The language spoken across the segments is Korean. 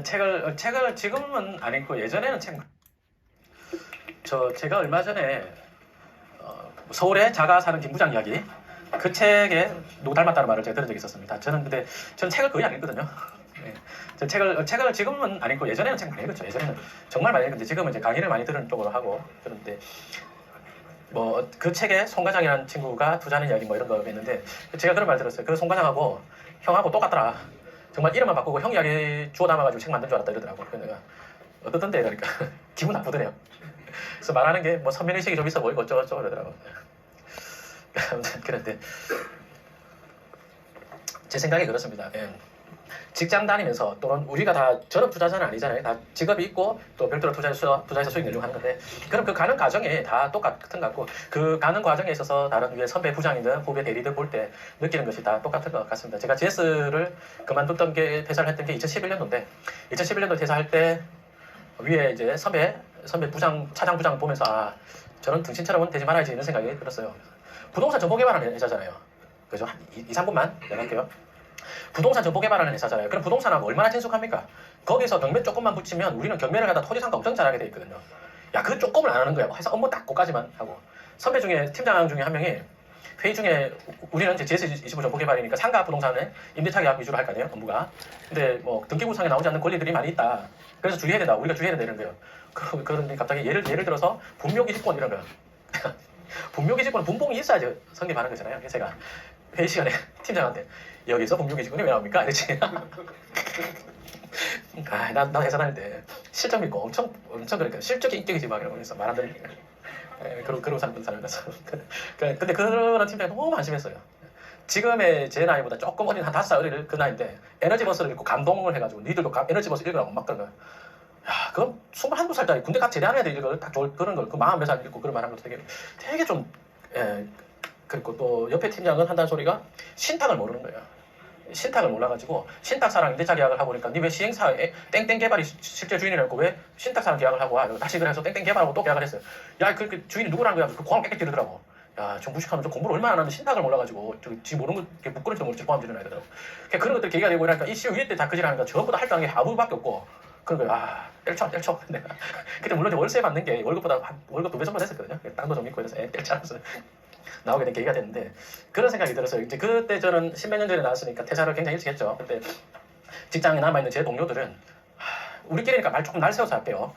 책을 지금은 안 읽고 예전에는 제가 얼마 전에 서울에 자가 사는 김부장 이야기 그 책에 누구 닮았다는 말을 제가 들은 적이 있었습니다. 근데 전 책을 거의 안 읽거든요. 네. 책을 지금은 안 읽고 예전에는 책 많이 읽었죠. 예전에는 정말 많이 읽었는데 지금은 이제 강의를 많이 들은 쪽으로 하고 그런데 뭐 그 책에 송과장이라는 친구가 투자하는 이야기 뭐 이런 거 했는데 제가 그런 말 들었어요. 그 송과장하고 형하고 똑같더라. 정말 이름만 바꾸고 형 이야기 주워 담아가지고 책 만든 줄 알았다 이러더라고. 그래서 내가 어떻던데 그러니까 기분 나쁘더래요. 그래서 말하는 게 뭐 선민의식이 좀 있어 보이고 어쩌고저쩌고 그러더라고. 아무튼 그런데 제 생각이 그렇습니다. 예. 직장 다니면서 또는 우리가 다 전업 투자자는 아니잖아요. 다 직업이 있고 또 별도로 투자해서 수익 내려고 하는 건데 그럼 그 가는 과정이 다 똑같은 것 같고 그 가는 과정에 있어서 다른 위에 선배 부장이든 후배 대리든 볼 때 느끼는 것이 다 똑같은 것 같습니다. 제가 GS를 그만뒀던 게 퇴사를 했던 게 2011년도인데 2011년도 퇴사할 때 위에 이제 선배 부장 차장 부장을 보면서 아 저는 등신처럼은 되지 말아야지 이런 생각이 들었어요. 부동산 정보 개발하는 회사잖아요. 그죠? 한 2, 3분만 내갈게요. 부동산 정보 개발하는 회사잖아요. 그럼 부동산하고 얼마나 친숙합니까? 거기서 경매 조금만 붙이면 우리는 경매를 하다 토지상가 엄청 잘하게 돼 있거든요. 야, 그 조금을 안 하는 거야. 회사 업무 딱 그까지만 하고. 선배 중에 팀장 중에 한 명이 회의 중에 우리는 이제 GS25 정보 개발이니까 상가 부동산에 임대차 계약 위주로 할 거 아니에요, 업무가. 근데 뭐 등기부상에 나오지 않는 권리들이 많이 있다. 그래서 주의해야 된다. 우리가 주의해야 된다 이런 거예요. 그런데 갑자기 예를 들어서 분묘기지권 이런 거. 분묘기지권은 분봉이 있어야지 성립하는 거잖아요. 그래서 제가 회의 시간에 팀장한테 여기서 분묘기지권이 왜 나옵니까? 이랬지. 난 회사 다닐 때 실적 믿고 엄청 그러니까 실적이 인격이지 막 이러면서 말 안 들으니까. 그러고 살면서. 근데 그런 팀장이 너무 안심했어요. 지금의 제 나이보다 조금 어린 한 5살 어린 그 나이인데 에너지버스를 읽고 감동을 해가지고 니들도 에너지버스 읽으라고 막 그런 거야. 야, 그럼 21살짜리 군대 갓 제대하는 애들 이걸 딱 그런 걸 그 마음 몇 살 읽고 그런 말 하는 것도 되게 좀 그리고 또 옆에 팀장은 한다는 소리가 신탁을 모르는 거예요. 신탁을 몰라가지고 신탁사랑 임대차 계약을 하고 그러니까 니 왜 시행사에 땡땡 개발이 실제 주인이라고 왜 신탁사랑 계약을 하고 와 다시 그래서 땡땡 개발하고 또 계약을 했어요. 야, 그 주인이 누구라는 거야? 그 공항 깨끗이 들으더라고. 야, 좀 무식하면 좀 공부를 얼마나 안 하면 신탁을 몰라가지고 지 모르는 거 묶어놓지도 모르지 포함되는 애더라고. 그런 것들 계기가 되고 이러니까 이 시우 위에 때 다 그지라니까 전부 다 할 줄 아는 게 아무밖에 없고 그런 거야. 아, 때려쳐. 내가 그때 물론 월세 받는 게 월급 2배 정도 됐었거든요. 땅도 좀 있고 이래서 때려쳐서 나오게 된 계기가 됐는데 그런 생각이 들어서 이제 그때 저는 10몇 년 전에 나왔으니까 퇴사를 굉장히 일찍 했죠. 그때 직장에 남아있는 제 동료들은 우리끼리니까 말 조금 날세워서 할게요.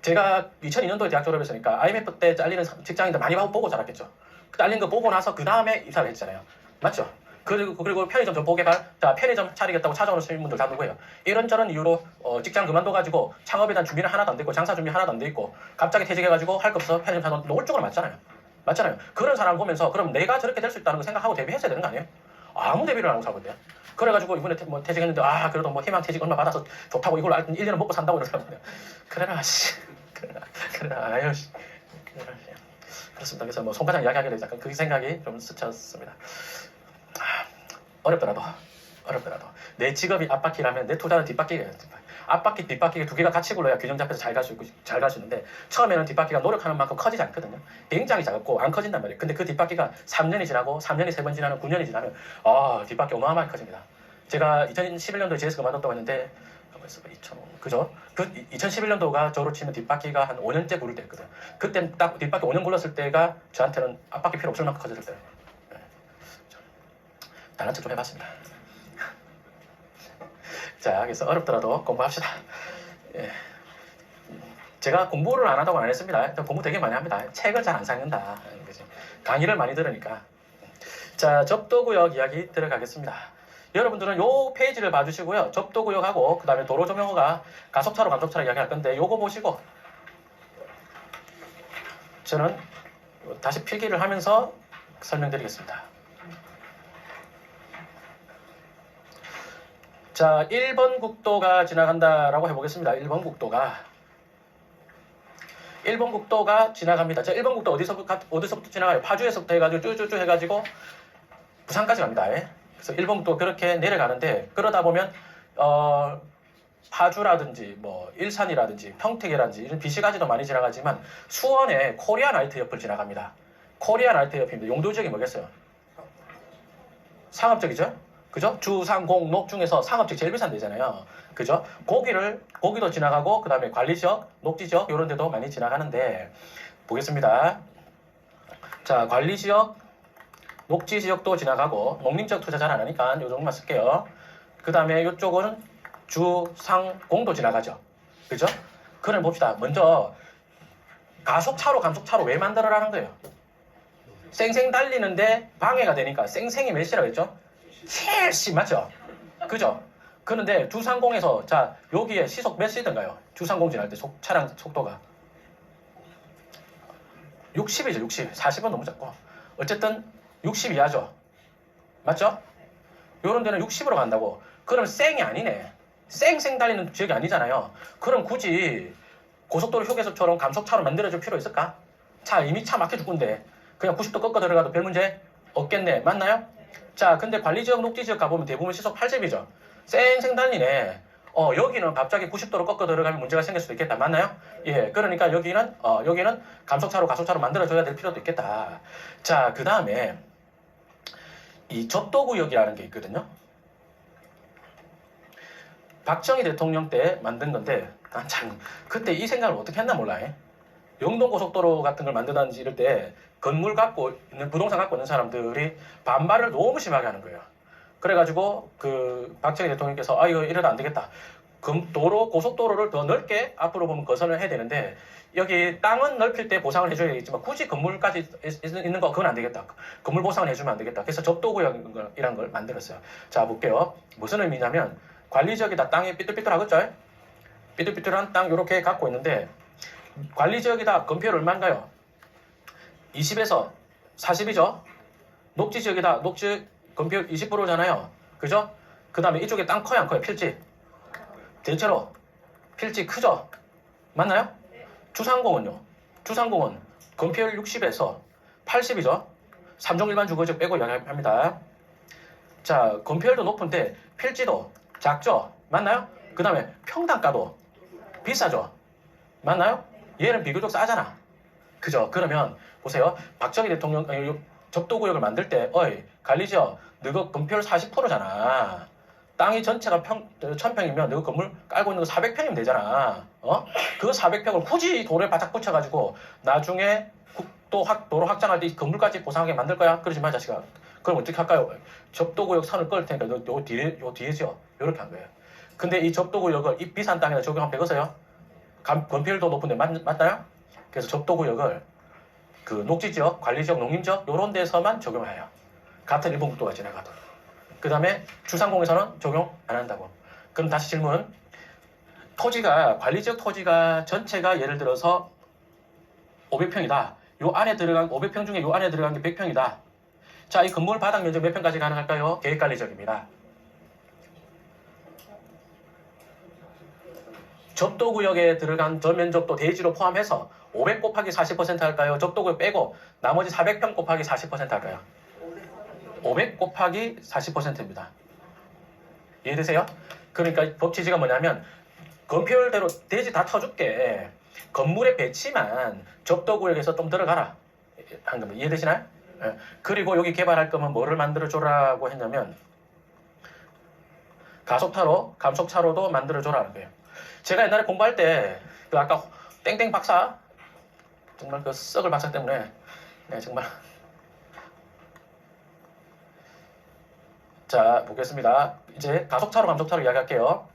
제가 2002년도에 대학 졸업했으니까 IMF 때 잘리는 직장인들 많이 보고 자랐겠죠. 잘린 거 보고 나서 그 다음에 입사를 했잖아요. 맞죠? 그리고 편의점 정보 개발, 자 편의점 차리겠다고 찾아오는 시민분들 다 누구예요? 이런저런 이유로 직장 그만둬가지고 창업에 대한 준비는 하나도 안 돼 있고 장사 준비 하나도 안 돼 있고 갑자기 퇴직해가지고 할 거 없어 편의점 사는 노골적으로 맞잖아요. 그런 사람 보면서 그럼 내가 저렇게 될 수 있다는 거 생각하고 대비했어야 되는 거 아니에요? 아무 대비를 안 하고 살거든요. 그래가지고 이번에 퇴직했는데 그래도 뭐 희망 퇴직 얼마 받아서 좋다고 이걸로 1년은 먹고 산다고 이러더라고요. 그래라 씨. 그래라 아유 씨. 그렇습니다. 그래서 뭐 송과장 이야기하게 돼서 약간 그 생각이 좀 스쳤습니다. 어렵더라도 내 직업이 앞바퀴라면 내 투자는 뒷바퀴예요. 앞바퀴 뒷바퀴 두 개가 같이 굴러야 균형 잡혀서 잘 갈 수 있는데 처음에는 뒷바퀴가 노력하는 만큼 커지지 않거든요. 굉장히 작았고 안 커진단 말이에요. 근데 그 뒷바퀴가 3년이 지나고 3년이 3번 지나면 9년이 지나면 뒷바퀴 어마어마하게 커집니다. 제가 2011년도에 GS 그만뒀다고 했는데 그죠? 그 2011년도가 저로 치면 뒷바퀴가 한 5년째 굴릴 때였거든요. 그때 딱 뒷바퀴 5년 굴렀을 때가 저한테는 앞바퀴 필요 없을 만큼 커졌을 때예요. 다른 척 좀 해봤습니다. 자, 그래서 어렵더라도 공부합시다. 예. 제가 공부를 안 하다고 안 했습니다. 공부 되게 많이 합니다. 책을 잘 안 사는다. 강의를 많이 들으니까. 자, 접도구역 이야기 들어가겠습니다. 여러분들은 요 페이지를 봐주시고요. 접도구역하고 그 다음에 도로조명호가 가속차로 감속차로 이야기할 건데 요거 보시고 저는 다시 필기를 하면서 설명드리겠습니다. 자, 1번 국도가 지나간다라고 해보겠습니다. 1번 국도가 지나갑니다. 자, 1번 국도 어디서부터 지나가요? 파주에서부터 해가지고 쭈쭈쭈 해가지고 부산까지 갑니다. 그래서 1번 국도 그렇게 내려가는데 그러다 보면 파주라든지 뭐 일산이라든지 평택이라든지 이런 비시가지도 많이 지나가지만 수원에 코리아 나이트 옆을 지나갑니다. 코리아 나이트 옆입니다. 용도 지역이 뭐겠어요? 상업적이죠? 그죠? 주, 상, 공, 녹 중에서 상업지 제일 비싼 데잖아요. 그죠? 고기도 지나가고, 그 다음에 관리지역, 녹지지역, 이런 데도 많이 지나가는데, 보겠습니다. 자, 관리지역, 녹지지역도 지나가고, 농림지역 투자 잘 안 하니까 요 정도만 쓸게요. 그 다음에 이쪽은 주, 상, 공도 지나가죠. 그죠? 그럼 봅시다. 먼저, 가속차로, 감속차로 왜 만들어라는 거예요? 쌩쌩 달리는데 방해가 되니까 쌩쌩이 몇이라고 했죠? 70 맞죠? 그죠? 그런데 주상공에서 자 여기에 시속 몇 시든가요? 주상공 지날 때 차량 속도가 60이죠. 60. 40은 너무 작고 어쨌든 60 이하죠. 맞죠? 요런 데는 60으로 간다고. 그럼 쌩이 아니네. 쌩쌩 달리는 지역이 아니잖아요. 그럼 굳이 고속도로 휴게소처럼 감속차로 만들어줄 필요 있을까? 차 이미 차 막혀 죽군데 그냥 90도 꺾어 들어가도 별 문제 없겠네. 맞나요? 자, 근데 관리지역, 녹지지역 가보면 대부분 시속 80이죠. 쌩쌩 달리네. 여기는 갑자기 90도로 꺾어 들어가면 문제가 생길 수도 있겠다. 맞나요? 예, 그러니까 여기는 감속차로, 가속차로 만들어줘야 될 필요도 있겠다. 자, 그 다음에 이 접도구역이라는 게 있거든요. 박정희 대통령 때 만든 건데, 난 참, 그때 이 생각을 어떻게 했나 몰라. 영동고속도로 같은 걸 만들든지 이럴 때 건물 갖고 있는 부동산 갖고 있는 사람들이 반발을 너무 심하게 하는 거예요. 그래가지고 그 박정희 대통령께서 이거 이러다 안 되겠다. 고속도로를 더 넓게 앞으로 보면 거선을 해야 되는데 여기 땅은 넓힐 때 보상을 해줘야 되겠지만 굳이 건물까지 있는 거 그건 안 되겠다. 건물 보상을 해주면 안 되겠다. 그래서 접도구역이라는 걸 만들었어요. 자 볼게요. 무슨 의미냐면 관리지역에다 땅이 삐뚤삐뚤하겠죠? 삐뚤삐뚤한 땅 이렇게 갖고 있는데 관리지역이다 건폐율 얼마인가요? 20에서 40이죠. 녹지지역이다 녹지 건폐율 20%잖아요. 그죠? 그 다음에 이쪽에 땅 커요 안 커요? 필지 대체로 필지 크죠? 맞나요? 주상공은요? 주상공은 건폐율 60에서 80이죠. 3종 일반 주거지역 빼고 이야기합니다. 자 건폐율도 높은데 필지도 작죠? 맞나요? 그 다음에 평당가도 비싸죠? 맞나요? 얘는 비교적 싸잖아. 그죠? 그러면 보세요. 박정희 대통령 접도구역을 만들 때 관리지역 너가 건폐율 40%잖아. 땅이 전체가 1000평이면 너가 건물 깔고 있는 거 400평이면 되잖아. 그 400평을 굳이 돌에 바짝 붙여가지고 나중에 도로 확장할 때 건물까지 보상하게 만들 거야? 그러지 마 자식아. 그럼 어떻게 할까요? 접도구역 선을 끌 테니까 요 뒤에죠. 이렇게 한 거예요. 근데 이 접도구역을 이 비싼 땅에다 적용하면 되겠어요? 건폐율도 높은데 맞나요? 그래서 접도구역을 그 녹지지역, 관리지역, 농림지역 이런 데서만 적용해요. 같은 일본 국도가 지나가도. 그 다음에 주상공에서는 적용 안 한다고. 그럼 다시 질문. 관리지역 토지가 전체가 예를 들어서 500평이다. 요 안에 들어간 500평 중에 요 안에 들어간 게 100평이다. 자, 이 건물 바닥 면적 몇 평까지 가능할까요? 계획관리지역입니다. 접도구역에 들어간 전면적도 대지로 포함해서 500 곱하기 40% 할까요? 접도구역 빼고 나머지 400평 곱하기 40% 할까요? 500 곱하기 40%입니다. 이해되세요? 그러니까 법 취지가 뭐냐면 건폐율대로 대지 다 터줄게. 건물의 배치만 접도구역에서 좀 들어가라. 한 겁니다. 이해되시나요? 예. 그리고 여기 개발할 거면 뭐를 만들어줘라고 했냐면 가속차로, 감속차로도 만들어줘라는 거예요. 제가 옛날에 공부할 때 그 아까 땡땡 박사 정말 그 썩을 박사 때문에 정말 자 보겠습니다. 이제 가속차로 감속차로 이야기할게요.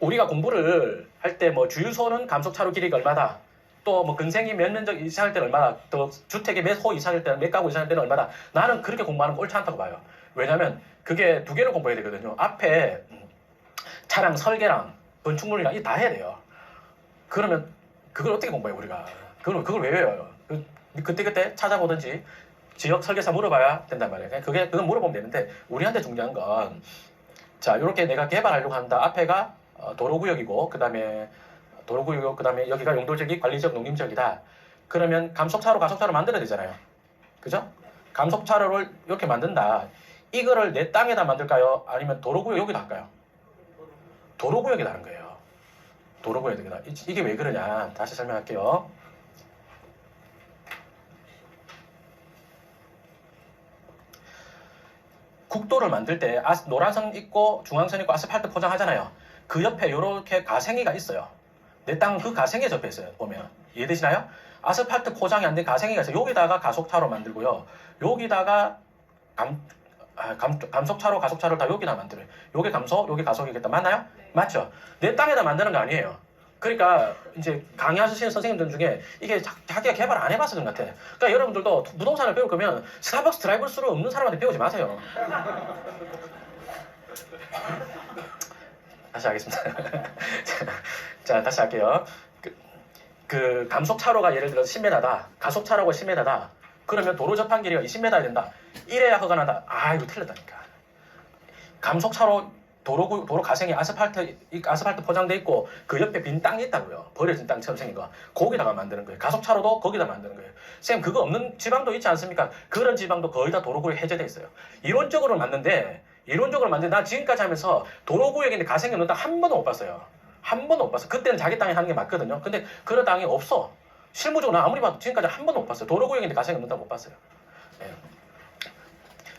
우리가 공부를 할 때 뭐 주유소는 감속차로 길이가 얼마다 또 뭐 근생이 몇 면적 이상일 때는 얼마다 또 주택이 몇 호 이상일 때는 몇 가구 이상일 때는 얼마다 나는 그렇게 공부하는 거 옳지 않다고 봐요. 왜냐면 그게 두 개를 공부해야 되거든요. 앞에 차량 설계랑 건축물이랑 다 해야 돼요. 그러면 그걸 어떻게 공부해요 우리가? 그걸 왜 외워요? 그때 찾아보든지 지역 설계사 물어봐야 된단 말이에요. 그건 물어보면 되는데 우리한테 중요한 건 자 이렇게 내가 개발하려고 한다. 앞에가 도로구역이고 그 다음에 여기가 용도지역이 관리지역 농림지역이다. 그러면 감속차로 가속차로 만들어야 되잖아요. 그죠? 감속차로를 이렇게 만든다. 이거를 내 땅에다 만들까요? 아니면 도로구역 여기다 할까요? 도로구역에다 하는 거예요. 도로구역에다. 이게 왜 그러냐? 다시 설명할게요. 국도를 만들 때 노란선 있고 중앙선 있고 아스팔트 포장하잖아요. 그 옆에 이렇게 가생이가 있어요. 내 땅은 그 가생이에 접해 있어요. 보면 이해되시나요? 아스팔트 포장이 안 된 가생이가 있어요. 여기다가 가속차로 만들고요. 여기다가 감속차로 가속차를 다 여기다 만들어요. 요게 감속, 요게 가속이겠다. 맞나요? 네. 맞죠? 내 땅에다 만드는 거 아니에요. 그러니까 이제 강의하시는 선생님들 중에 이게 자기가 개발 안 해봐서 그런 것 같아. 그러니까 여러분들도 부동산을 배울 거면 스타벅스 드라이브스루 없는 사람한테 배우지 마세요. 다시 하겠습니다. 자, 다시 할게요. 그 감속차로가 예를 들어서 10m다. 가속차로가 10m다. 그러면 도로 접한 길이가 20m야 된다. 이래야 허가 난다. 아, 이거 틀렸다니까. 감속차로 도로 가생이 아스팔트 포장돼 있고 그 옆에 빈 땅이 있다고요. 버려진 땅처럼 생긴 거. 거기다가 만드는 거예요. 가속차로도 거기다 만드는 거예요. 쌤, 그거 없는 지방도 있지 않습니까? 그런 지방도 거의 다 도로구역에 해제돼 있어요. 이론적으로 맞는데 나 지금까지 하면서 도로구역인데 가생이 없는 땅 한 번도 못 봤어요. 한 번도 못 봤어요. 그때는 자기 땅에 하는 게 맞거든요. 근데 그런 땅이 없어. 실무적으로 나 아무리 봐도 지금까지 한 번도 못 봤어요. 도로구역인데 가생이 없는 땅 못 봤어요. 네.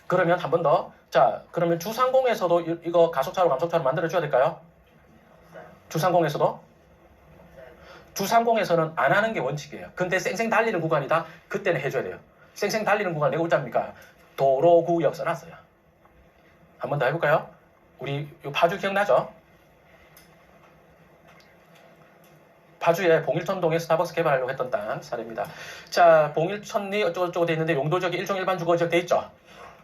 그러면 한 번 더. 자, 그러면 주상공에서도 이거 가속차로 감속차로 만들어줘야 될까요? 주상공에서도? 주상공에서는 안 하는 게 원칙이에요. 근데 쌩쌩 달리는 구간이다? 그때는 해줘야 돼요. 쌩쌩 달리는 구간 내가 웃잡니까? 도로구역 써놨어요. 한 번 더 해볼까요? 우리 요 파주 기억나죠? 파주에 봉일천동에 스타벅스 개발하려고 했던 땅 사례입니다. 자, 봉일천리 어쩌고저쩌고 돼 있는데 용도지역이 일종 일반 주거지역 돼 있죠?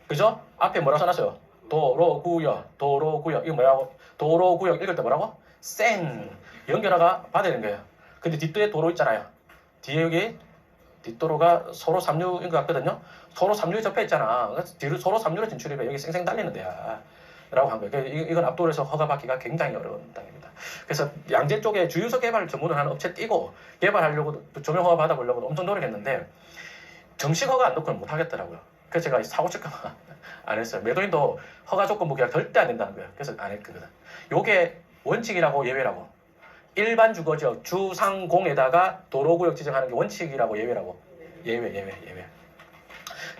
그죠? 앞에 뭐라고 써놨어요? 도로구역. 이거 뭐라고? 도로구역 읽을 때 뭐라고? 쌩. 연결화가 받아야 되는 거예요. 근데 뒷도에 도로 있잖아요. 뒤에 여기 뒷도로가 서로 3루인 것 같거든요. 서로 3루에 접해 있잖아. 그래서 뒤로 서로 3루로 진출해봐. 여기 쌩쌩 달리는 데야. 라고 한 거예요. 이건 압도에서 허가받기가 굉장히 어려운 땅입니다. 그래서 양재 쪽에 주유소 개발을 전문으로 하는 업체 띄고 개발하려고 조명 허가 받아보려고 엄청 노력했는데 정식 허가 안 놓고는 못 하겠더라고요. 그래서 제가 사고 칠까봐 안 했어요. 매도인도 허가 조건부 계약 절대 안 된다는 거예요. 그래서 안 했거든. 요게 원칙이라고 예외라고. 일반 주거지역 주상공에다가 도로구역 지정하는 게 원칙이라고 예외라고. 예외.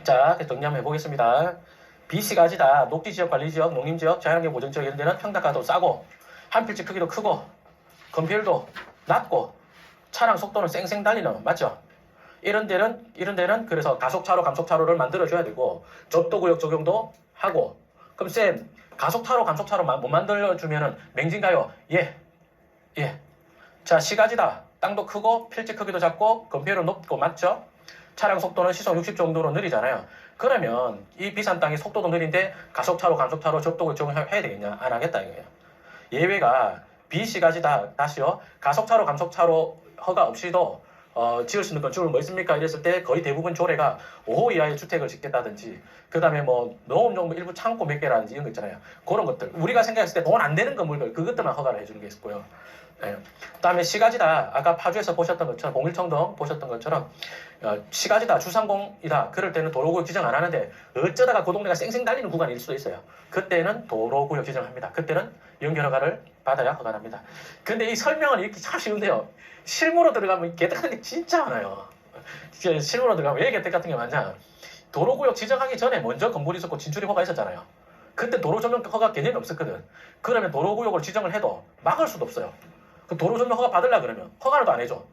자, 정리 한번 해보겠습니다. B씨가지다. 녹지지역, 관리지역, 농림지역, 자연환경 보전지역 이런 데는 평당가도 싸고 한 필지 크기도 크고 건폐율도 낮고 차량 속도는 쌩쌩 달리는 맞죠? 이런 데는 그래서 가속차로, 감속차로를 만들어줘야 되고 접도구역 적용도 하고 그럼 쌤 가속차로, 감속차로 못 만들어주면은 맹진가요? 예. 자, 시가지다. 땅도 크고 필지 크기도 작고 건폐율은 높고 맞죠? 차량 속도는 시속 60 정도로 느리잖아요. 그러면 이 비싼 땅이 속도도 느린데 가속차로, 감속차로 접도구역 적용해야 되겠냐? 안 하겠다 이거예요. 예외가 B시가지다. 다시요. 가속차로, 감속차로 허가 없이도 지을 수 있는 건축물 뭐 있습니까? 이랬을 때 거의 대부분 조례가 5호 이하의 주택을 짓겠다든지 그 다음에 뭐 농업용 일부 창고 몇 개라든지 이런 거 있잖아요. 그런 것들 우리가 생각했을 때 돈 안 되는 건물들 그것들만 허가를 해주는 게 있고요. 네. 그 다음에 시가지다. 아까 파주에서 보셨던 것처럼 봉일청동 보셨던 것처럼 시가지다. 주상공이다. 그럴 때는 도로구역 지정 안 하는데 어쩌다가 그 동네가 쌩쌩 달리는 구간일 수도 있어요. 그때는 도로구역 지정합니다. 그때는 연결허가를 받아야 허가납니다. 근데 이 설명은 이렇게 참 쉬운데요. 실무로 들어가면 개떡 같은 게 진짜 많아요. 실무로 들어가면 왜 개떡 같은 게 많냐. 도로구역 지정하기 전에 먼저 건물이 있었고 진출입 허가 있었잖아요. 그때 도로조명 허가 개념이 없었거든. 그러면 도로구역을 지정을 해도 막을 수도 없어요. 그 도로조명 허가 받으려 그러면 허가를 안 해줘.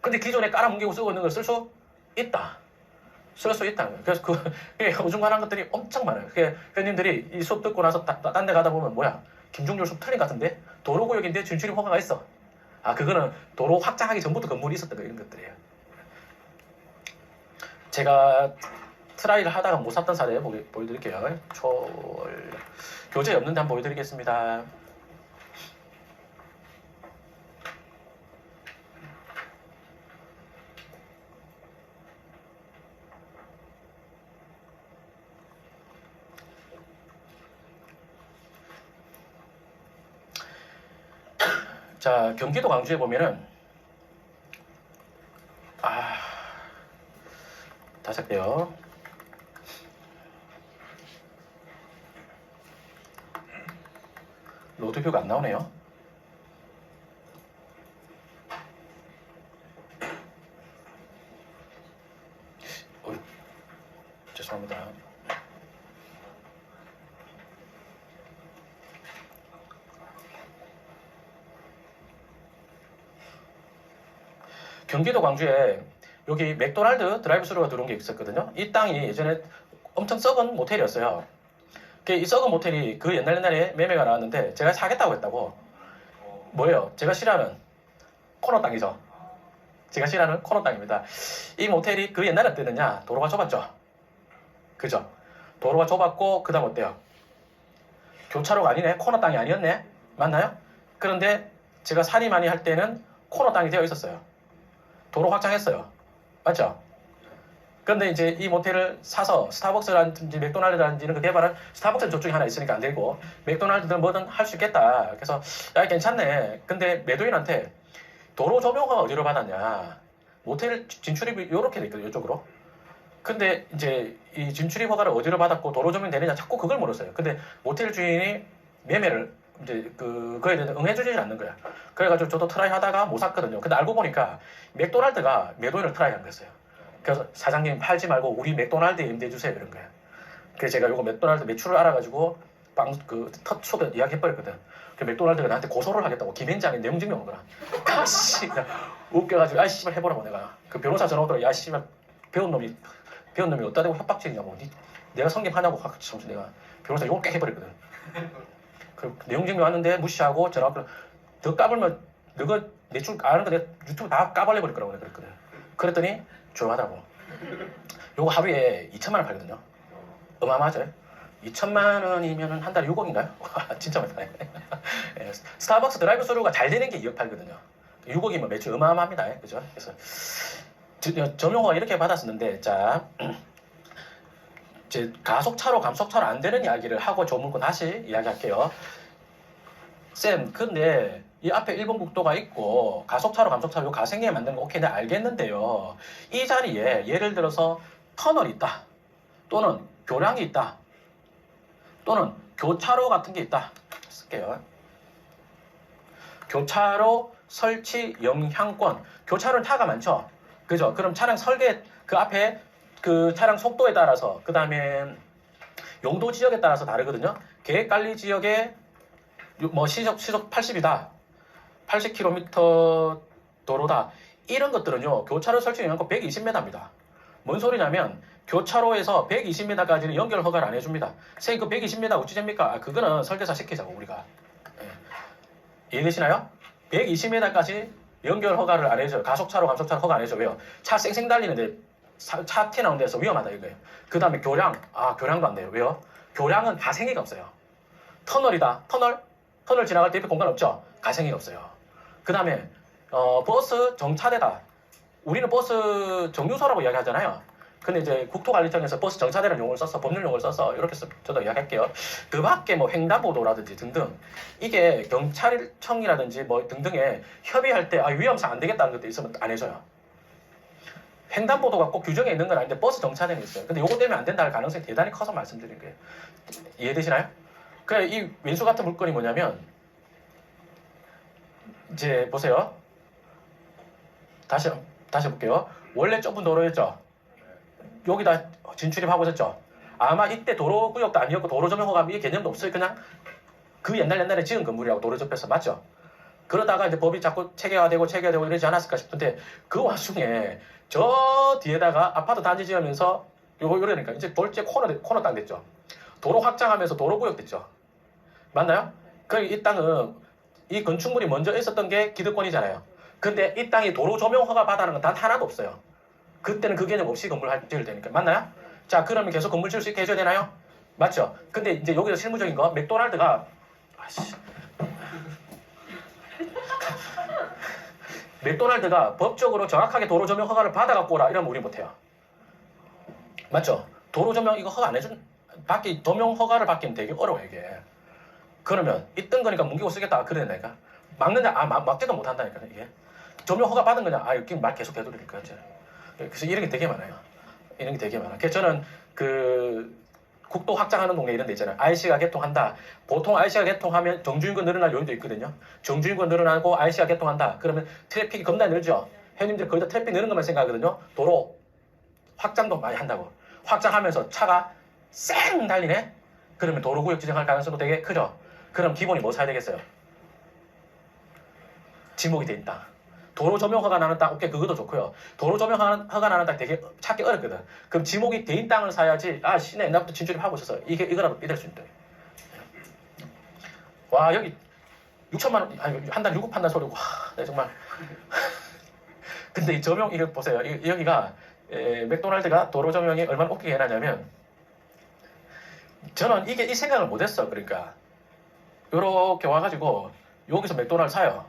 근데 기존에 깔아뭉개고 쓰고 있는 걸 쓸 수 있다. 쓸 수 있다는 거예요. 그래서 그게 어중간한 것들이 엄청 많아요. 그게 회원님들이 이 수업 듣고 나서 딴 데 가다 보면 뭐야 김종률 수업 틀린 것 같은데 도로구역인데 진출입 허가가 있어. 아, 그거는 도로 확장하기 전부터 건물이 있었던 거 이런 것들이에요. 제가 트라이를 하다가 못 샀던 사례 보여드릴게요. 교재 없는데 한번 보여드리겠습니다. 자, 경기도 광주에 보면은 다시 할게요. 로드뷰가 안 나오네요. 죄송합니다. 경기도 광주에 여기 맥도날드 드라이브스루가 들어온 게 있었거든요. 이 땅이 예전에 엄청 썩은 모텔이었어요. 이 썩은 모텔이 그 옛날에 매매가 나왔는데 제가 사겠다고 했다고. 뭐예요? 제가 싫어하는 코너 땅이죠. 제가 싫어하는 코너 땅입니다. 이 모텔이 그 옛날에 어땠느냐? 도로가 좁았죠. 그죠? 도로가 좁았고 그 다음 어때요? 교차로가 아니네? 코너 땅이 아니었네? 맞나요? 그런데 제가 살이 많이 할 때는 코너 땅이 되어 있었어요. 도로 확장했어요. 맞죠? 그런데 이제 이 모텔을 사서 스타벅스라든지 맥도날드라든지 이런 거 개발은 스타벅스는 저쪽에 하나 있으니까 안 되고 맥도날드든 뭐든 할 수 있겠다. 그래서 야 괜찮네. 근데 매도인한테 도로 조명허가 어디로 받았냐? 모텔 진출입이 이렇게 돼 있거든요. 이쪽으로. 근데 이제 이 진출입 허가를 어디로 받았고 도로 조명 되느냐 자꾸 그걸 물었어요. 근데 모텔 주인이 매매를 이제 그거에 대해서 응해주지 않는 거야. 그래가지고 저도 트라이 하다가 못 샀거든요. 근데 알고 보니까 맥도날드가 매도인을 트라이 한 거였어요. 그래서 사장님 팔지 말고 우리 맥도날드에 임대해 주세요 이런 거야. 그래서 제가 요거 맥도날드 매출을 알아가지고 첫 이야기해버렸거든. 그 맥도날드가 나한테 고소를 하겠다고 김현장에 내용 증명 오더라. 아씨 웃겨가지고 아이 씨발 해보라고 내가 그 변호사 전화 오더라. 야 씨발 배운 놈이 어디다 대고 협박질이냐고. 내가 성립하냐고 확 점수 내가 변호사 욕을 깨 해버렸거든. 그 내용 증명 왔는데 무시하고 전화 왔거든. 더 까불면 너가 내 줄 아는 거 내가 유튜브 다 까발려버릴 거라고 내가 그랬거든. 그랬더니 조용하다고. 요거 하루에 2천만 원 팔거든요. 어마어마하죠? 2천만 원이면 한 달에 6억인가요? 진짜 많다. 예, 스타벅스 드라이브 스루가 잘 되는 게 2억 팔거든요. 6억이면 매출 어마어마합니다. 그죠? 그래서 점용허가 이렇게 받았었는데, 자, 이제 가속차로 감속차로 안 되는 이야기를 하고 조문고 다시 이야기할게요. 쌤, 근데 이 앞에 일본 국도가 있고 가속차로 감속차로 가생기에 만드는 거 오케이 내가 알겠는데요. 이 자리에 예를 들어서 터널이 있다. 또는 교량이 있다. 또는 교차로 같은 게 있다. 쓸게요. 교차로 설치 영향권. 교차로는 타가 많죠. 그죠? 그럼 차량 설계 그 앞에 그 차량 속도에 따라서 그 다음에 용도 지역에 따라서 다르거든요. 계획관리 지역에 뭐 시속 80이다. 80km 도로다. 이런 것들은요. 교차로 설치 영향권 120m입니다. 뭔 소리냐면 교차로에서 120m까지는 연결 허가를 안 해줍니다. 선생님 그 120m 어찌 됩니까? 아, 그거는 설계사 시키자고 우리가. 예. 이해되시나요? 120m까지 연결 허가를 안 해줘요. 가속차로 감속차로 허가 안 해줘요. 왜요? 차 쌩쌩 달리는데 차 튀어나오는 데서 위험하다 이거예요. 그 다음에 교량. 아 교량도 안 돼요. 왜요? 교량은 가생이가 없어요. 터널이다. 터널 지나갈 때 옆에 공간 없죠? 가생이가 없어요. 그 다음에 버스 정차대다. 우리는 버스 정류소라고 이야기하잖아요. 근데 이제 국토관리청에서 버스 정차대라는 용어를 써서 법률 용어를 써서 이렇게 저도 이야기할게요. 그 밖에 뭐 횡단보도라든지 등등 이게 경찰청이라든지 뭐 등등에 협의할 때 위험상 안 되겠다는 것도 있으면 안 해줘요. 횡단보도가 꼭 규정에 있는 건 아닌데 버스 정차대는 있어요. 근데 요거 때문에 안 된다는 가능성이 대단히 커서 말씀드린 거예요. 이해되시나요? 그래 이 왼수 같은 물건이 뭐냐면 이제 보세요. 다시 볼게요. 원래 좁은 도로였죠. 여기다 진출입하고 있었죠. 아마 이때 도로구역도 아니었고 도로조명허가 이 개념도 없어요. 그냥 그 옛날에 지은 건물이라고 도로접해서 맞죠? 그러다가 이제 법이 자꾸 체계화되고 이러지 않았을까 싶은데 그 와중에 저 뒤에다가 아파트 단지 지으면서 이러니까 이제 돌제 코너 땅 됐죠. 도로 확장하면서 도로구역 됐죠. 맞나요? 이 땅은 이 건축물이 먼저 있었던 게 기득권이잖아요. 근데 이 땅이 도로조명허가 받아는 건 단 하나도 없어요. 그때는 그 개념 없이 건물 지을 때니까. 맞나요? 자, 그러면 계속 건물 지을 수 있게 해줘야 되나요? 맞죠? 근데 이제 여기서 실무적인 거, 맥도날드가, 맥도날드가 법적으로 정확하게 도로 조명 허가를 받아갖고 오라. 이러면 우리 못해요. 맞죠? 도로 조명 이거 허가 안 해준, 조명 허가를 받기는 되게 어려워, 이게. 그러면 있던 거니까 뭉개고 쓰겠다. 그러니까. 막느냐? 막지도 못한다니까, 이게. 조명 허가 받은 거냐? 여기 말 계속 해도 될 거지. 그래서 이런 게 되게 많아요. 그래서 저는 국도 확장하는 동네 이런 데 있잖아요. IC가 개통한다. 보통 IC가 개통하면 정주인권 늘어날 요인도 있거든요. 정주인권 늘어나고 IC가 개통한다. 그러면 트래픽이 겁나 늘죠. 회원님들 거의 다 트래픽 느는 것만 생각하거든요. 도로 확장도 많이 한다고. 확장하면서 차가 쌩 달리네? 그러면 도로구역 지정할 가능성도 되게 크죠. 그럼 기본이 뭐 사야 되겠어요? 지목이 돼 있다. 도로 조명 허가 나는 땅, 오케이, 그것도 좋고요. 도로 조명 허가 나는 땅 되게 찾기 어렵거든. 그럼 지목이 개인 땅을 사야지, 아, 시내 옛날부터 진출입하고 있어서 이거라도 삐댈 수 있다. 와, 여기 6천만 원, 아니, 한 달 유급 판단 소리고, 와, 네, 정말. 근데 이 조명, 이거 보세요. 여기가, 맥도날드가 도로 조명이 얼마나 웃기게 해놨냐면, 저는 이 생각을 못했어. 그러니까. 요렇게 와가지고, 여기서 맥도날드 사요.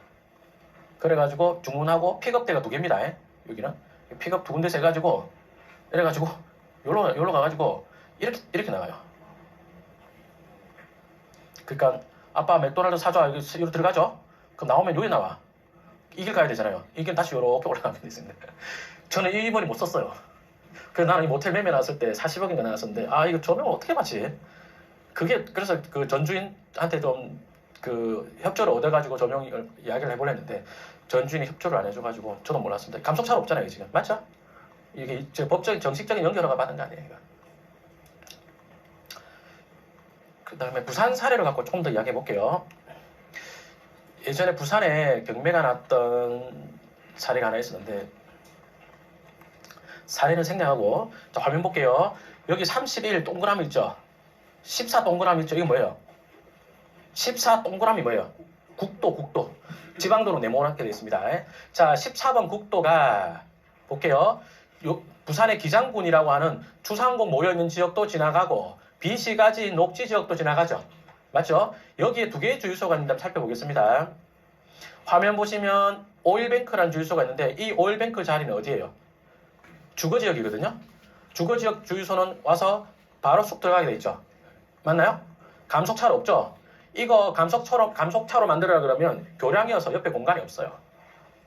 그래가지고, 주문하고, 픽업대가 2개입니다. 여기는. 픽업 2군데서 해가지고, 이래가지고, 요로 가가지고, 이렇게 나가요. 그러니까, 아빠 맥도날드 사줘. 여기로 들어가죠? 그럼 나오면 여기 나와. 이 길 가야 되잖아요. 이 길 다시 요렇게 올라가면 되겠습니다. 저는 이 머리 못 썼어요. 그래서 나는 이 모텔 매매 나왔을 때 40억인가 나왔었는데, 아, 이거 조명을 어떻게 받지? 그래서 그 전주인한테 좀 협조를 얻어가지고 조명 이야기를 해보려 했는데, 전주인이 협조를 안 해줘가지고, 저도 몰랐습니다. 감속차로 없잖아요, 지금. 맞죠? 이게 법적인, 정식적인 연결허가 받은 거 아니에요, 이거. 그 다음에 부산 사례를 갖고 조금 더 이야기해 볼게요. 예전에 부산에 경매가 났던 사례가 하나 있었는데, 사례는 생략하고, 자, 화면 볼게요. 여기 31 동그라미 있죠? 14 동그라미 있죠? 이거 뭐예요? 14 동그라미 뭐예요? 국도. 지방도로 네모나게 되어 있습니다. 자, 14번 국도가, 볼게요. 부산의 기장군이라고 하는 주상공 모여있는 지역도 지나가고, 비시가지 녹지 지역도 지나가죠. 맞죠? 여기에 2개의 주유소가 있는데 한번 살펴보겠습니다. 화면 보시면 오일뱅크라는 주유소가 있는데, 이 오일뱅크 자리는 어디예요? 주거지역이거든요. 주거지역 주유소는 와서 바로 쑥 들어가게 돼 있죠. 맞나요? 감속차로 없죠. 이거 감속차로 만들어라 그러면 교량이어서 옆에 공간이 없어요.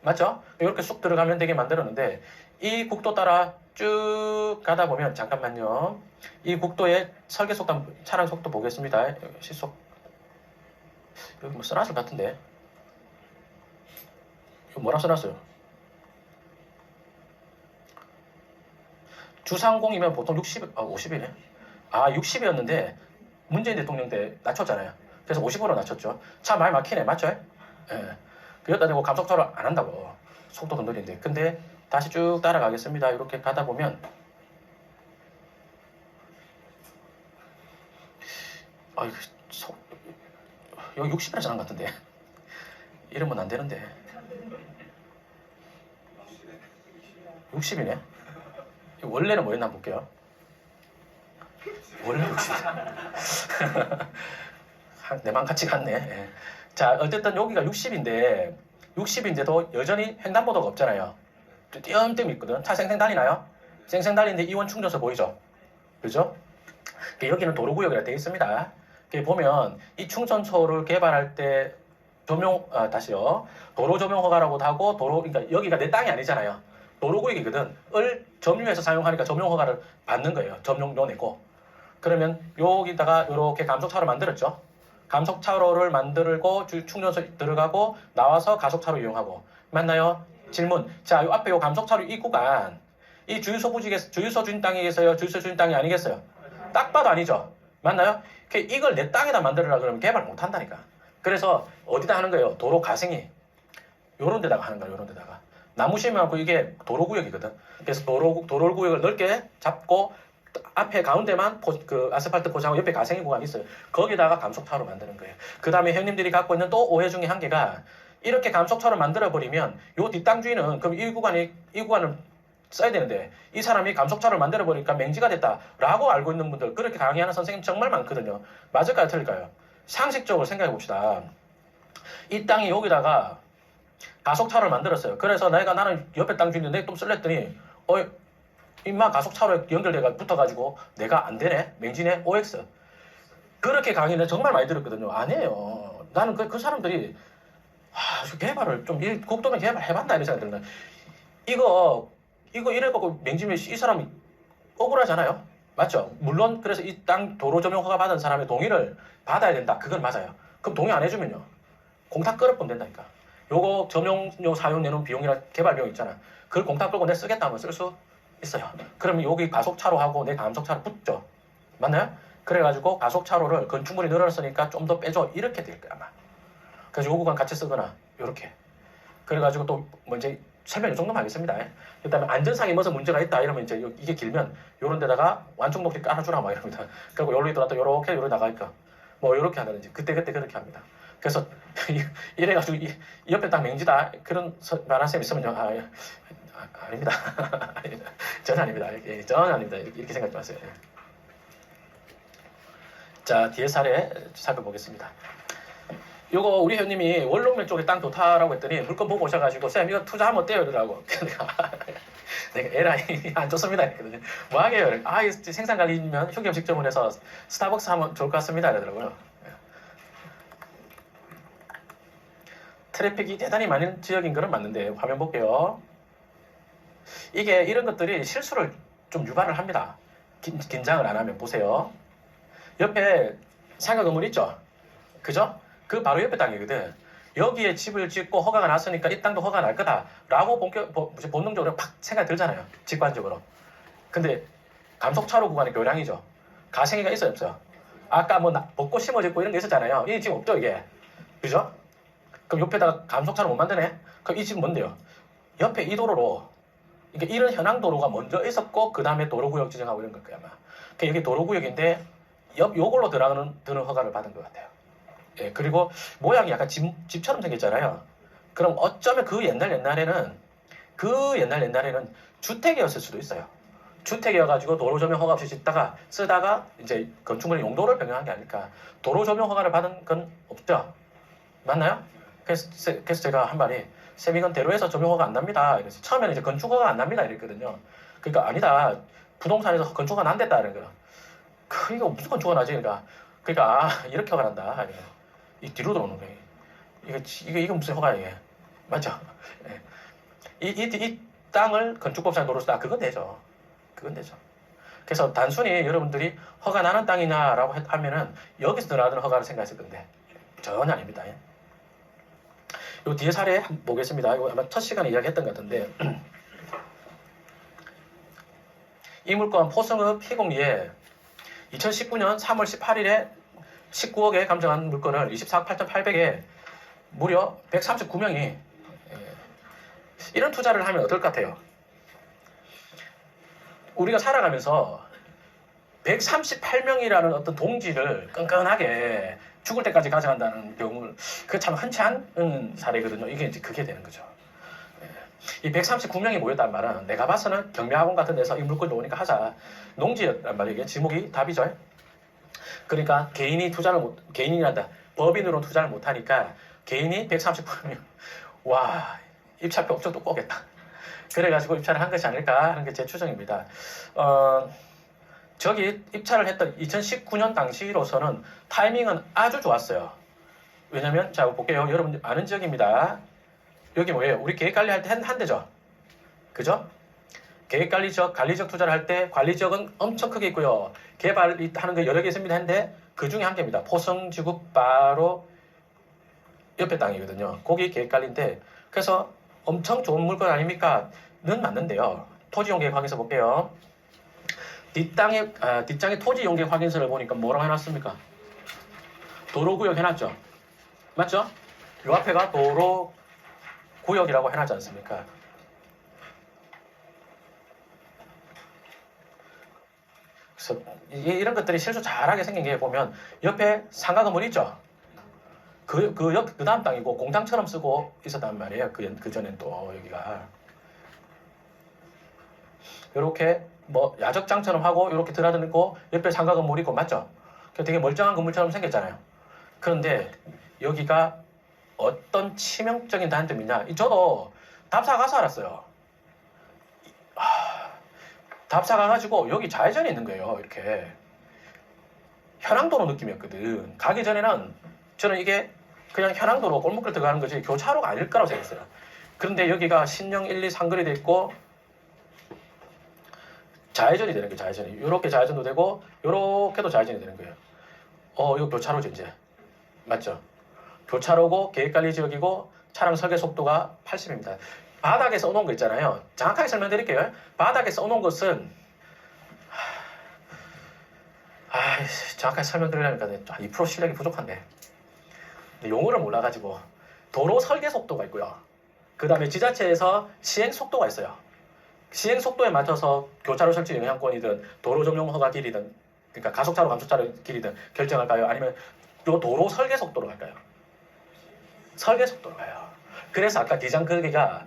맞죠? 이렇게 쑥 들어가면 되게 만들었는데, 이 국도 따라 쭉 가다 보면, 잠깐만요. 이 국도의 설계 속도, 차량 속도 보겠습니다. 시속. 여기 뭐 써놨을 것 같은데. 이거 뭐라 써놨어요? 주상공이면 보통 50이네. 아, 60이었는데, 문재인 대통령 때 낮췄잖아요. 그래서 50으로 낮췄죠. 차 많이 막히네. 맞죠? 예. 그러다 대고 감속차로 안 한다고. 속도도 느린데. 근데 다시 쭉 따라가겠습니다. 이렇게 가다 보면, 이거 여기 60이나 전한 것 같은데. 이러면 안 되는데. 60이네. 원래는 뭐였나 한번 볼게요. 원래 60. 내 맘 같이 갔네. 예. 자, 어쨌든 여기가 60인데도 여전히 횡단보도가 없잖아요. 띄엄띄엄 있거든. 차 쌩쌩 달리나요? 쌩쌩 달리는데 이원 충전소 보이죠? 그죠? 여기는 도로구역이라 되어 있습니다. 보면 이 충전소를 개발할 때 다시요. 도로 조명 허가라고도 하고, 그러니까 여기가 내 땅이 아니잖아요. 도로구역이거든. 을 점유해서 사용하니까 조명 허가를 받는 거예요. 점용료 내고. 그러면 여기다가 이렇게 감속차로 만들었죠. 감속차로를 만들고 충전소 들어가고 나와서 가속차로 이용하고. 맞나요? 질문. 자, 요 앞에 요 감속차로 이 구간, 이 주유소 주인 땅이겠어요? 주유소 주인 땅이 아니겠어요? 딱 봐도 아니죠. 맞나요? 이걸 내 땅에다 만들으라 그러면 개발 못 한다니까. 그래서 어디다 하는 거예요? 도로 가생이. 요런 데다가 하는 거예요. 요런 데다가. 나무 심어갖고 이게 도로구역이거든. 그래서 도로구역을 넓게 잡고 앞에 가운데만 아스팔트 포장하고 옆에 가생이 구간이 있어요. 거기다가 감속차로 만드는 거예요. 그 다음에 형님들이 갖고 있는 또 오해 중에 한 개가, 이렇게 감속차로 만들어버리면 요 뒷땅 주인은 그럼 이 구간을 써야 되는데, 이 사람이 감속차를 만들어버리니까 맹지가 됐다라고 알고 있는 분들, 그렇게 강의하는 선생님 정말 많거든요. 맞을까요? 틀릴까요? 상식적으로 생각해 봅시다. 이 땅이 여기다가 가속차를 만들었어요. 그래서 나는 옆에 땅 주인인데 내가 좀 쓸랬더니, 임마 가속차로 연결돼가 붙어가지고 내가 안 되네? 맹지네? OX. 그렇게 강의는 정말 많이 들었거든요. 아니에요. 나는 그 사람들이, 개발을 국도면 개발 해봤나 이런 생각이 드는 거예요. 이거 이래갖고 맹지면 이 사람이 억울하잖아요. 맞죠? 물론 그래서 이 땅 도로 조명 허가 받은 사람의 동의를 받아야 된다. 그건 맞아요. 그럼 동의 안 해주면요, 공탁 끌어보면 된다니까. 요거 조명료 사용 내는 비용이나 개발 비용 있잖아. 그걸 공탁 끌고 내 쓰겠다 하면 쓸 수 있어요. 그러면 여기 가속차로 하고 내 감속차로 붙죠. 맞나요? 그래가지고 가속차로를 건축물이 늘어났으니까 좀 더 빼줘. 이렇게 될 거야 아마. 그래서 요 구간 같이 쓰거나 요렇게. 그래가지고 또 먼저 설명 이 정도만 하겠습니다. 그다음에 안전상에 무슨 문제가 있다 이러면 이제 이게 길면 요런 데다가 완충 녹지 깔아주라 막 이럽니다. 그리고 요로 있더라도 요렇게 요로 나가니까 뭐 요렇게 한다든지 그때 그렇게 합니다. 그래서 이래가지고 이 옆에 딱 맹지다 그런 말한 셈 있으면요. 아닙니다. 전혀 아닙니다. 전혀 아닙니다. 이렇게 생각하지 마세요. 자, 뒤에 사례 살펴보겠습니다. 요거 우리 회원님이 원룸면 쪽에 땅 좋다라고 했더니 물건 보고 오셔가지고 쌤 이거 투자하면 어때요? 이러더라고. 내가 에라이 안 좋습니다 했거든요. 뭐 하게요? 생산관리면 휴게업 직접을 해서 스타벅스 하면 좋을 것 같습니다 이러더라고요. 트래픽이 대단히 많은 지역인 거는 맞는데 화면 볼게요. 이게 이런 것들이 실수를 좀 유발을 합니다. 긴장을 안 하면 보세요. 옆에 상가 건물 있죠? 그죠? 그 바로 옆에 땅이거든. 여기에 집을 짓고 허가가 났으니까 이 땅도 허가 날 거다라고 본능적으로 팍 생각이 들잖아요. 직관적으로. 근데 감속차로 구간의 교량이죠. 가생이가 있어요 없어요? 아까 뭐 벚꽃 심어 짓고 이런 게 있었잖아요. 이게 지금 없죠 이게. 그죠? 그럼 옆에다가 감속차로 못 만드네? 그럼 이 집은 뭔데요? 옆에 이 도로로 그러니까 이런 현황 도로가 먼저 있었고 그 다음에 도로구역 지정하고 이런 걸 거야 아마. 그러니까 여기 도로구역인데 요걸로 드는 허가를 받은 것 같아요. 예, 그리고 모양이 약간 집처럼 생겼잖아요. 그럼 어쩌면 그 옛날에는 주택이었을 수도 있어요. 주택이어가지고 도로 조명 허가 없이 짓다가 쓰다가 이제 건축물 용도를 변경한 게 아닐까. 도로 조명 허가를 받은 건 없죠. 맞나요? 그래서 제가 한 말이 쌤 이건 대로에서 조명 허가 안 납니다. 그래서 처음에는 이제 건축 허가 안 납니다 이랬거든요. 그러니까 아니다. 부동산에서 건축 허가 안 됐다 이런 거. 이거 무슨 건축 허가 나지? 그러니까 이렇게 허가 난다. 이 뒤로 들어오는 거예요. 이거 무슨 허가예요? 맞죠? 예. 이 땅을 건축법상 도로 쓰다 그건 되죠. 그건 되죠. 그래서 단순히 여러분들이 허가 나는 땅이냐라고 하면은 여기서 들어가는 허가를 생각했을 건데 전혀 아닙니다. 예. 요 뒤에 사례 한번 보겠습니다. 이거 아마 첫 시간에 이야기했던 것 같은데 이 물건 포승읍 희곡리에 2019년 3월 18일에 19억에 감정한 물건을 24억 8,800에 무려 139명이 이런 투자를 하면 어떨 것 같아요? 우리가 살아가면서 138명이라는 어떤 동지를 끈끈하게 죽을 때까지 가져간다는 경우를 그 참 흔치 않은 사례거든요. 이게 이제 그게 되는 거죠. 이 139명이 모였단 말은 내가 봐서는 경매학원 같은 데서 이 물건 좋으니까 하자. 농지란 말이에요. 이게 지목이 답이죠. 그러니까 개인이란다. 법인으로 투자를 못하니까 개인이 139명. 와, 입찰표 엄청 또 꼬겠다. 그래가지고 입찰을 한 것이 아닐까 하는 게 제 추정입니다. 저기 입찰을 했던 2019년 당시로서는 타이밍은 아주 좋았어요. 왜냐면 자 볼게요. 여러분 아는 지역입니다. 여기 뭐예요? 우리 계획관리할 때 한 대죠. 그죠? 계획관리적, 관리적 투자를 할 때 관리적은 엄청 크게 있고요. 개발하는 거 여러 개 있습니다. 했는데 그 중에 한 개입니다. 포성지구 바로 옆에 땅이거든요. 거기 계획관리인데 그래서 엄청 좋은 물건 아닙니까? 는 맞는데요. 토지용계획 확인서 볼게요. 뒷장에 토지용계획 확인서를 보니까 뭐라고 해놨습니까? 도로구역 해놨죠. 맞죠? 요 앞에가 도로구역이라고 해놨지 않습니까? 그래서 이런 것들이 실수 잘하게 생긴 게 보면 옆에 상가 건물 있죠? 그 다음 땅이고 공장처럼 쓰고 있었단 말이에요. 그 전엔 또 여기가. 요렇게 뭐 야적장처럼 하고 요렇게 드나드고 옆에 상가 건물이 있고 맞죠? 되게 멀쩡한 건물처럼 생겼잖아요. 그런데 여기가 어떤 치명적인 단점이냐? 저도 답사 가서 알았어요. 답사 가가지고 여기 좌회전이 있는 거예요. 이렇게 현황도로 느낌이었거든. 가기 전에는 저는 이게 그냥 현황도로 골목길 들어가는 거지 교차로가 아닐 거라고 생각했어요. 그런데 여기가 신령 1, 2, 상거리 돼 있고 좌회전이 되는 거예요. 좌회전이. 이렇게 좌회전도 되고 이렇게도 좌회전이 되는 거예요. 이거 교차로죠 이제. 맞죠? 교차로고 계획관리 지역이고 차량 설계 속도가 80입니다. 바닥에 써놓은 거 있잖아요. 정확하게 설명드릴게요. 바닥에 써놓은 것은 정확하게 설명드리려니까 2% 실력이 부족한데 용어를 몰라가지고 도로 설계 속도가 있고요. 그 다음에 지자체에서 시행 속도가 있어요. 시행 속도에 맞춰서 교차로 설치 영향권이든 도로 전용 허가 길이든 그러니까 가속차로 감속차로 길이든 결정할까요? 아니면 요 도로 설계 속도로 갈까요? 설계 속도로 가요. 그래서 아까 기장 크기가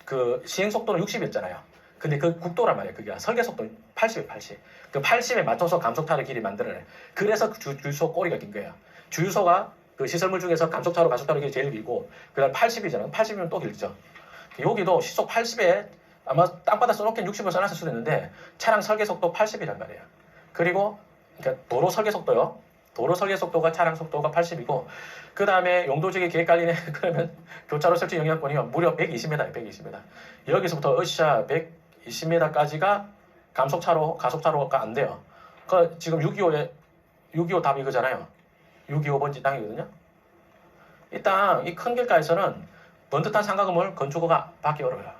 그 시행 속도는 60이었잖아요. 근데 그 국도란 말이에요. 그게 설계 속도 80이에요, 80. 그 80에 맞춰서 감속차로 길이 만들어내. 그래서 주유소 꼬리가 긴 거예요. 주유소가 그 시설물 중에서 감속차로 가속차로 길이 제일 길고 그다음 80이잖아요. 80이면 또 길죠. 여기도 시속 80에 아마 땅바닥 써놓긴 60을 써놨을 수도 있는데 차량 설계 속도 80이란 말이에요. 그리고 그러니까 도로 설계 속도요. 도로 설계 속도가 차량 속도가 80이고 그 다음에 용도지기 계획 관리네 그러면 교차로 설치 영향권이 무려 120m예요. 120m. 여기서부터 으쌰 120m까지가 감속차로 가속차로가 안 돼요. 그 지금 625 답이 이거잖아요. 625번지 땅이거든요. 이 땅, 이 큰 길가에서는 번듯한 상가건물 건축허가 받기 어려워요.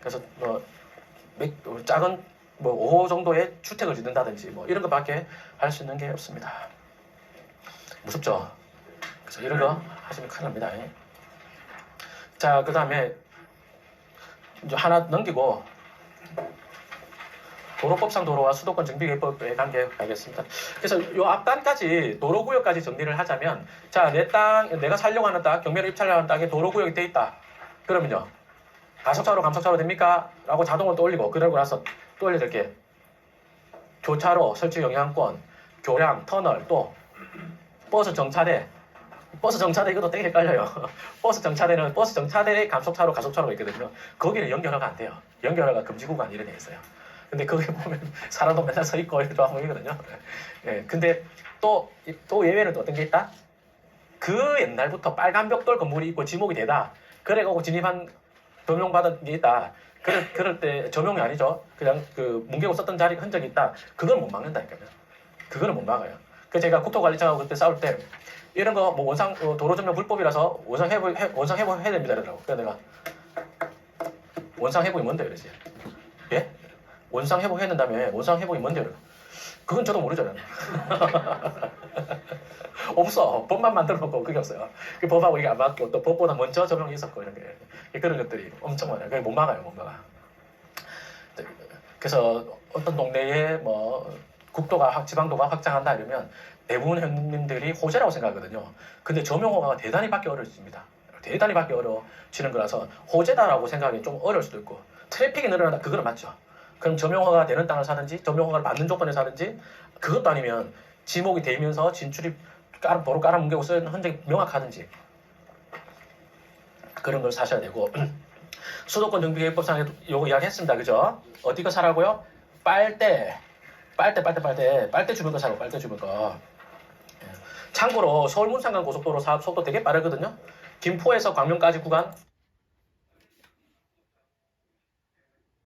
그래서 뭐 작은 뭐 5호 정도의 주택을 짓는다든지 뭐 이런 것밖에 할 수 있는 게 없습니다. 무섭죠? 그래서 이런 거 하시면 큰일 납니다. 자, 그 다음에 이제 하나 넘기고 도로법상 도로와 수도권 정비계획법에 관계 가겠습니다. 그래서 요 앞단까지 도로구역까지 정리를 하자면 자, 내 땅, 내가 살려고 하는 땅, 경매로 입찰하려고 하는 땅에 도로구역이 돼 있다. 그러면요. 가속차로 감속차로 됩니까? 라고 자동으로 떠올리고 그러고 나서 또 올려드릴게. 교차로 설치 영향권, 교량, 터널, 또 버스 정차대. 버스 정차대 이것도 되게 헷갈려요. 버스 정차대는 버스 정차대의 감속차로 가속차로가 있거든요. 거기는 연결허가 안 돼요. 연결허가 금지 구간 이런 데 있어요. 근데 거기 보면 사람도 맨날 서 있고 이렇게 좋아하거든요. 예, 근데 또 예외는 또 어떤 게 있다? 그 옛날부터 빨간 벽돌 건물이 있고 지목이 되다. 그래가고 진입한 조명받은 게 있다. 그럴 때 조명이 아니죠. 그냥 그 뭉개고 썼던 자리 흔적이 있다. 그걸 못 막는다니까요. 그거는 못 막아요. 그 제가 국토관리청하고 그때 싸울 때 이런 거 뭐 원상 도로 점령 불법이라서 원상 회복 해야 됩니다. 이러더라고. 그래서 내가 원상 회복이 뭔데 이러지. 예? 원상 회복해야 된다며. 원상 회복이 뭔데 이러. 그건 저도 모르잖아요. 없어. 법만 만들어 놓고 그게 없어요. 그 법하고 이게 안 맞고 또 법보다 먼저 조명이 있었고 이런 게 그런 것들이 엄청 많아요. 그게 못 막아요. 못 막아. 그래서 어떤 동네에 뭐 국도가 지방도가 확장한다 이러면 대부분 현민들이 호재라고 생각하거든요. 근데 조명허가가 대단히 받기 어려워집니다. 대단히 받기 어려워지는 거라서 호재다라고 생각하기 좀 어려울 수도 있고 트래픽이 늘어난다 그거는 맞죠. 그럼 조명허가 되는 땅을 사든지 조명허가를 맞는 조건에 사든지 그것도 아니면 지목이 되면서 진출이 도로 깔아 뭉개고 쓰는 흔적이 명확하든지 그런 걸 사셔야 되고 수도권 정비계획법상에 요거 이야기했습니다. 그죠? 어디 거 사라고요? 빨대 주변 거 사라고. 빨대 주변 거. 참고로 서울 문산간 고속도로 사업 속도 되게 빠르거든요. 김포에서 광명까지 구간